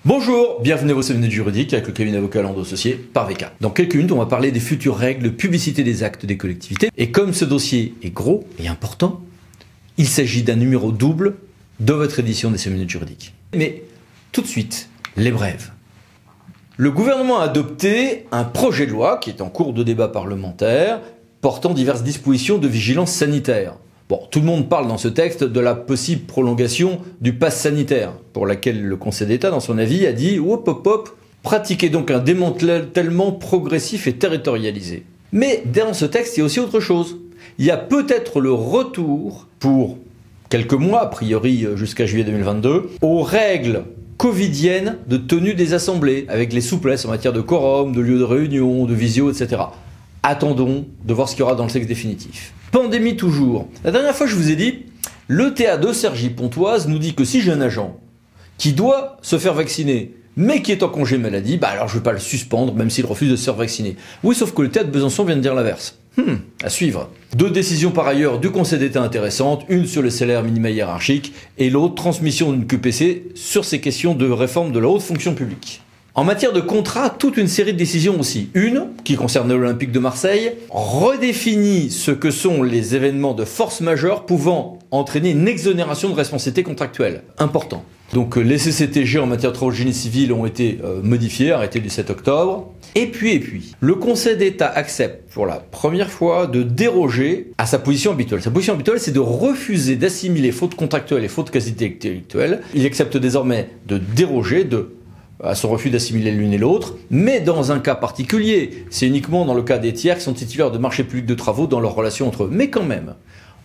Bonjour, bienvenue à vos 5 minutes juridiques avec le cabinet avocat Lando Associés par VK. Dans quelques minutes, on va parler des futures règles de publicité des actes des collectivités. Et comme ce dossier est gros et important, il s'agit d'un numéro double de votre édition des 5 minutes juridiques. Mais tout de suite, les brèves. Le gouvernement a adopté un projet de loi qui est en cours de débat parlementaire portant diverses dispositions de vigilance sanitaire. Bon, tout le monde parle dans ce texte de la possible prolongation du pass sanitaire, pour laquelle le Conseil d'État, dans son avis, a dit « hop, hop, hop, pratiquez donc un démantèlement progressif et territorialisé ». Mais dans ce texte, il y a aussi autre chose. Il y a peut-être le retour, pour quelques mois, a priori jusqu'à juillet 2022, aux règles covidiennes de tenue des assemblées, avec les souplesses en matière de quorum, de lieu de réunion, de visio, etc. Attendons de voir ce qu'il y aura dans le texte définitif. Pandémie toujours. La dernière fois, je vous ai dit, le TA de Cergy-Pontoise nous dit que si j'ai un agent qui doit se faire vacciner, mais qui est en congé maladie, alors je ne vais pas le suspendre, même s'il refuse de se faire vacciner. Oui, sauf que le TA de Besançon vient de dire l'inverse. À suivre. Deux décisions par ailleurs du Conseil d'État intéressantes, une sur le salaire minima hiérarchique et l'autre transmission d'une QPC sur ces questions de réforme de la haute fonction publique. En matière de contrat, toute une série de décisions aussi. Une, qui concerne l'Olympique de Marseille, redéfinit ce que sont les événements de force majeure pouvant entraîner une exonération de responsabilité contractuelle. Important. Donc les CCTG en matière de travaux de génie civil ont été modifiés, arrêtés du 7 octobre. Et puis, le Conseil d'État accepte pour la première fois de déroger à sa position habituelle. Sa position habituelle, c'est de refuser d'assimiler faute contractuelle et faute quasi intellectuelle. Il accepte désormais de déroger à son refus d'assimiler l'une et l'autre, mais dans un cas particulier. C'est uniquement dans le cas des tiers qui sont titulaires de marchés publics de travaux dans leur relation entre eux. Mais quand même,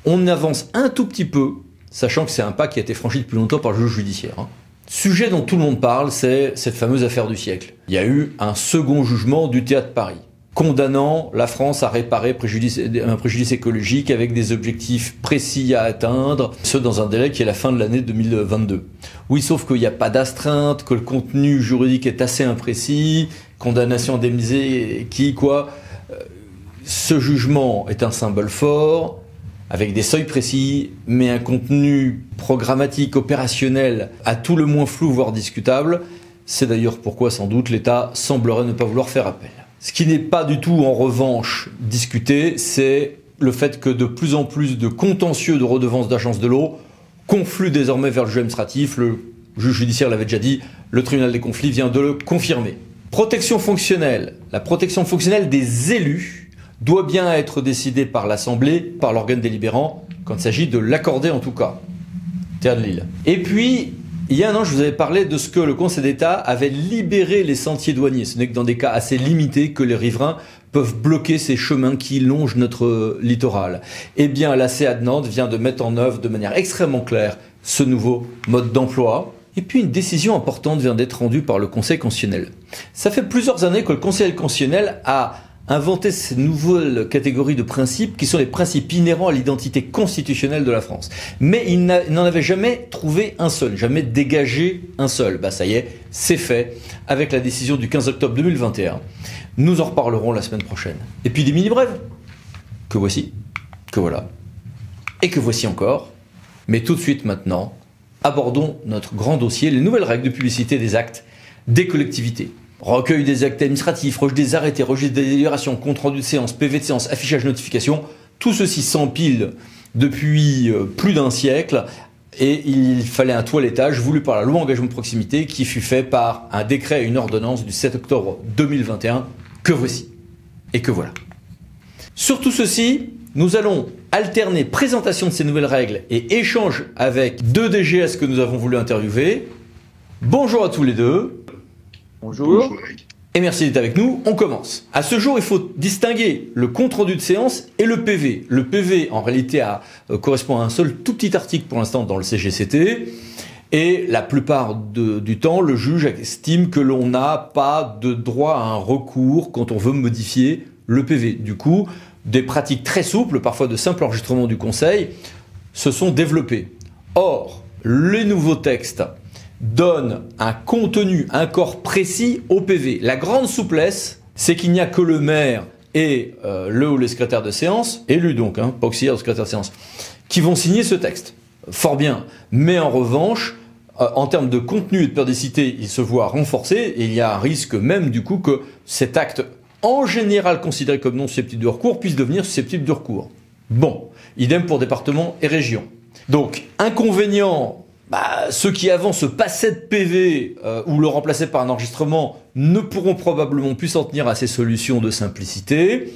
on avance un tout petit peu, sachant que c'est un pas qui a été franchi depuis longtemps par le juge judiciaire. Sujet dont tout le monde parle, c'est cette fameuse affaire du siècle. Il y a eu un second jugement du TA de Paris, condamnant la France à réparer un préjudice écologique avec des objectifs précis à atteindre, ce dans un délai qui est la fin de l'année 2022. Oui, sauf qu'il n'y a pas d'astreinte, que le contenu juridique est assez imprécis, condamnation indemnisée, ce jugement est un symbole fort, avec des seuils précis, mais un contenu programmatique, opérationnel, à tout le moins flou, voire discutable. C'est d'ailleurs pourquoi, sans doute, l'État semblerait ne pas vouloir faire appel. Ce qui n'est pas du tout, en revanche, discuté, c'est le fait que de plus en plus de contentieux de redevances d'agence de l'eau confluent désormais vers le juge administratif. Le juge judiciaire l'avait déjà dit, le tribunal des conflits vient de le confirmer. Protection fonctionnelle. La protection fonctionnelle des élus doit bien être décidée par l'Assemblée, par l'organe délibérant, quand il s'agit de l'accorder en tout cas. Théâtre de Lille. Et puis, il y a un an, je vous avais parlé de ce que le Conseil d'État avait libéré les sentiers douaniers. Ce n'est que dans des cas assez limités que les riverains peuvent bloquer ces chemins qui longent notre littoral. Eh bien, la CA de Nantes vient de mettre en œuvre de manière extrêmement claire ce nouveau mode d'emploi. Et puis, une décision importante vient d'être rendue par le Conseil constitutionnel. Ça fait plusieurs années que le Conseil constitutionnel a inventé ces nouvelles catégories de principes qui sont les principes inhérents à l'identité constitutionnelle de la France. Mais il n'en avait jamais trouvé un seul, jamais dégagé un seul. Ça y est, c'est fait avec la décision du 15 octobre 2021. Nous en reparlerons la semaine prochaine. Et puis des mini-brèves, que voici, que voilà, et que voici encore. Mais tout de suite maintenant, abordons notre grand dossier, les nouvelles règles de publicité des actes des collectivités. Recueil des actes administratifs, rejet des arrêtés, rejet des délibérations, compte rendu de séance, PV de séance, affichage notification, tout ceci s'empile depuis plus d'un siècle et il fallait un toilettage voulu par la loi engagement de proximité qui fut fait par un décret et une ordonnance du 7 octobre 2021 que voici et que voilà. Sur tout ceci, nous allons alterner présentation de ces nouvelles règles et échange avec deux DGS que nous avons voulu interviewer. Bonjour à tous les deux. Bonjour. Et merci d'être avec nous. On commence. À ce jour, il faut distinguer le compte-rendu de séance et le PV. Le PV, en réalité, correspond à un seul tout petit article pour l'instant dans le CGCT. Et la plupart du temps, le juge estime que l'on n'a pas de droit à un recours quand on veut modifier le PV. Du coup, des pratiques très souples, parfois de simple enregistrement du conseil, se sont développées. Or, les nouveaux textes donne un contenu, un corps précis au PV. La grande souplesse, c'est qu'il n'y a que le maire et le ou les secrétaires de séance, élus donc, pas auxiliaires de secrétaire de séance, qui vont signer ce texte. Fort bien. Mais en revanche, en termes de contenu et de périodicité, il se voit renforcé et il y a un risque même du coup que cet acte, en général considéré comme non susceptible de recours, puisse devenir susceptible de recours. Bon, idem pour département et région. Donc, inconvénient, ceux qui avant se passaient de PV ou le remplaçaient par un enregistrement ne pourront probablement plus s'en tenir à ces solutions de simplicité.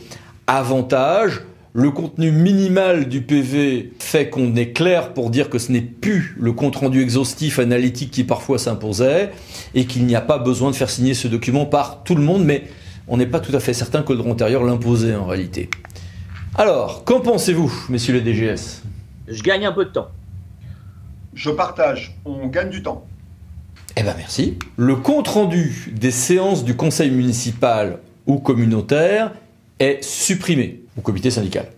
Avantage, le contenu minimal du PV fait qu'on est clair pour dire que ce n'est plus le compte-rendu exhaustif analytique qui parfois s'imposait et qu'il n'y a pas besoin de faire signer ce document par tout le monde, mais on n'est pas tout à fait certain que le droit antérieur l'imposait en réalité. Alors, qu'en pensez-vous, messieurs les DGS ? Je gagne un peu de temps. Je partage, on gagne du temps. Eh bien merci. Le compte-rendu des séances du conseil municipal ou communautaire est supprimé au comité syndical.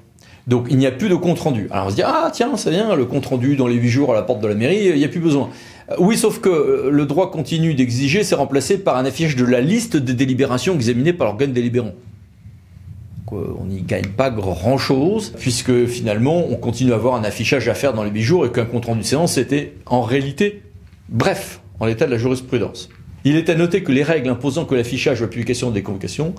Donc il n'y a plus de compte-rendu. Alors on se dit, ah tiens, c'est bien, le compte-rendu dans les 8 jours à la porte de la mairie, il n'y a plus besoin. Oui, sauf que le droit continu d'exiger, c'est remplacé par un affichage de la liste des délibérations examinées par l'organe délibérant. On n'y gagne pas grand-chose, puisque finalement, on continue à avoir un affichage à faire dans les 8 jours et qu'un compte-rendu de séance était en réalité bref, en l'état de la jurisprudence. Il est à noter que les règles imposant que l'affichage ou la publication des convocations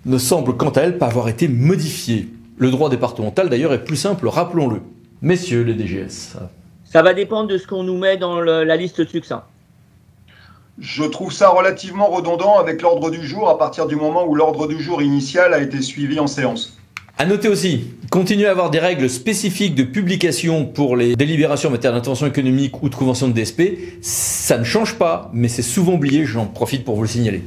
ne semblent quant à elles pas avoir été modifiées. Le droit départemental d'ailleurs est plus simple, rappelons-le. Messieurs les DGS. Ça va dépendre de ce qu'on nous met dans la liste de succincts. Je trouve ça relativement redondant avec l'ordre du jour à partir du moment où l'ordre du jour initial a été suivi en séance. À noter aussi, continuer à avoir des règles spécifiques de publication pour les délibérations en matière d'intervention économique ou de convention de DSP, ça ne change pas, mais c'est souvent oublié, j'en profite pour vous le signaler.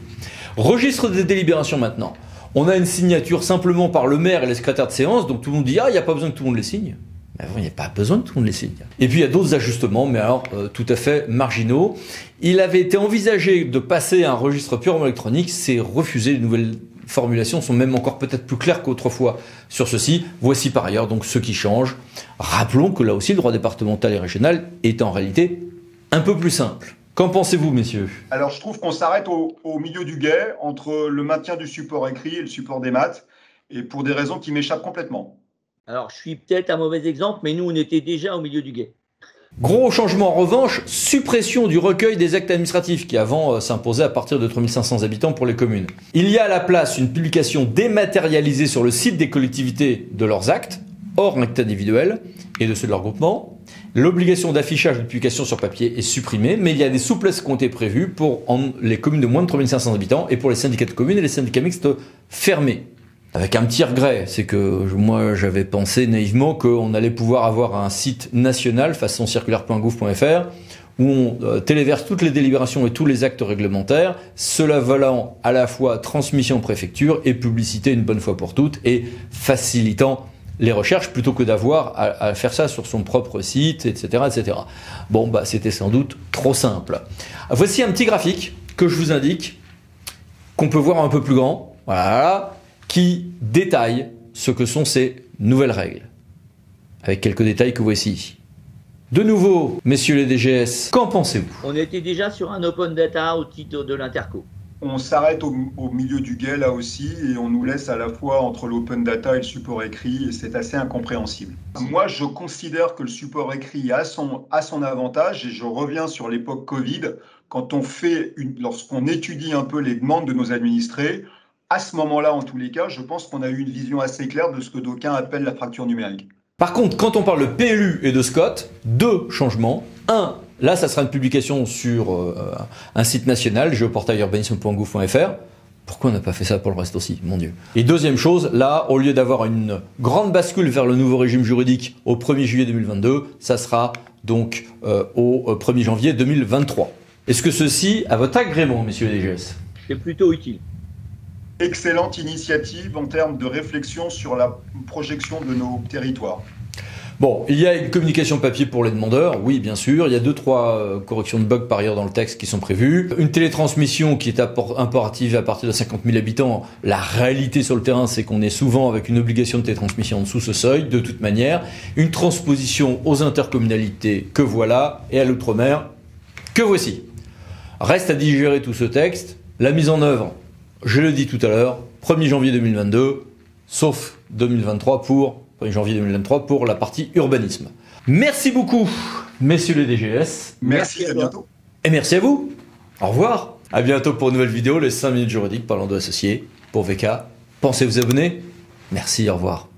Registre des délibérations maintenant. On a une signature simplement par le maire et les secrétaires de séance, donc tout le monde dit « Ah, il n'y a pas besoin que tout le monde les signe ». Mais avant, il n'y a pas besoin que tout le monde les signe. Et puis il y a d'autres ajustements, mais alors tout à fait marginaux. Il avait été envisagé de passer à un registre purement électronique, c'est refusé. Les nouvelles formulations sont même encore peut-être plus claires qu'autrefois sur ceci. Voici par ailleurs donc ce qui change. Rappelons que là aussi le droit départemental et régional est en réalité un peu plus simple. Qu'en pensez-vous, messieurs ? Alors je trouve qu'on s'arrête au milieu du gué entre le maintien du support écrit et le support des maths, et pour des raisons qui m'échappent complètement. Alors, je suis peut-être un mauvais exemple, mais nous, on était déjà au milieu du gué. Gros changement en revanche, suppression du recueil des actes administratifs qui avant s'imposait à partir de 3500 habitants pour les communes. Il y a à la place une publication dématérialisée sur le site des collectivités de leurs actes, hors actes individuels et de ceux de leur groupement. L'obligation d'affichage de publication sur papier est supprimée, mais il y a des souplesses qui ont été prévues pour les communes de moins de 3500 habitants et pour les syndicats de communes et les syndicats mixtes fermés. Avec un petit regret, c'est que moi j'avais pensé naïvement qu'on allait pouvoir avoir un site national façon circulaire.gouv.fr où on téléverse toutes les délibérations et tous les actes réglementaires, cela valant à la fois transmission préfecture et publicité une bonne fois pour toutes et facilitant les recherches plutôt que d'avoir à faire ça sur son propre site, etc., etc. Bon, c'était sans doute trop simple. Voici un petit graphique que je vous indique, qu'on peut voir un peu plus grand. Voilà. Qui détaille ce que sont ces nouvelles règles, avec quelques détails que voici ici. De nouveau, messieurs les DGS, qu'en pensez-vous ? On était déjà sur un open data au titre de l'Interco. On s'arrête au milieu du gué là aussi et on nous laisse à la fois entre l'open data et le support écrit et c'est assez incompréhensible. Moi, je considère que le support écrit a son avantage et je reviens sur l'époque Covid, quand lorsqu'on étudie un peu les demandes de nos administrés. À ce moment-là, en tous les cas, je pense qu'on a eu une vision assez claire de ce que d'aucuns appellent la fracture numérique. Par contre, quand on parle de PLU et de SCOT, deux changements. Un, là, ça sera une publication sur un site national, géoportailurbanisme.gouv.fr. Pourquoi on n'a pas fait ça pour le reste aussi, mon Dieu. Et deuxième chose, là, au lieu d'avoir une grande bascule vers le nouveau régime juridique au 1er juillet 2022, ça sera donc au 1er janvier 2023. Est-ce que ceci a votre agrément, messieurs les DGS ? C'est plutôt utile. Excellente initiative en termes de réflexion sur la projection de nos territoires. Bon, il y a une communication papier pour les demandeurs, oui bien sûr, il y a 2-3 corrections de bugs par ailleurs dans le texte qui sont prévues. Une télétransmission qui est impérative à partir de 50 000 habitants. La réalité sur le terrain, c'est qu'on est souvent avec une obligation de télétransmission en dessous ce seuil, de toute manière. Une transposition aux intercommunalités que voilà, et à l'outre-mer que voici. Reste à digérer tout ce texte, la mise en œuvre. Je le dis tout à l'heure, 1er janvier 2022, sauf 2023 1er janvier 2023 pour la partie urbanisme. Merci beaucoup, Messieurs les DGS. Merci, à bientôt. Et merci à vous. Au revoir. À bientôt pour une nouvelle vidéo, les 5 minutes juridiques parlant de associés. Pour VK, pensez vous abonner. Merci, au revoir.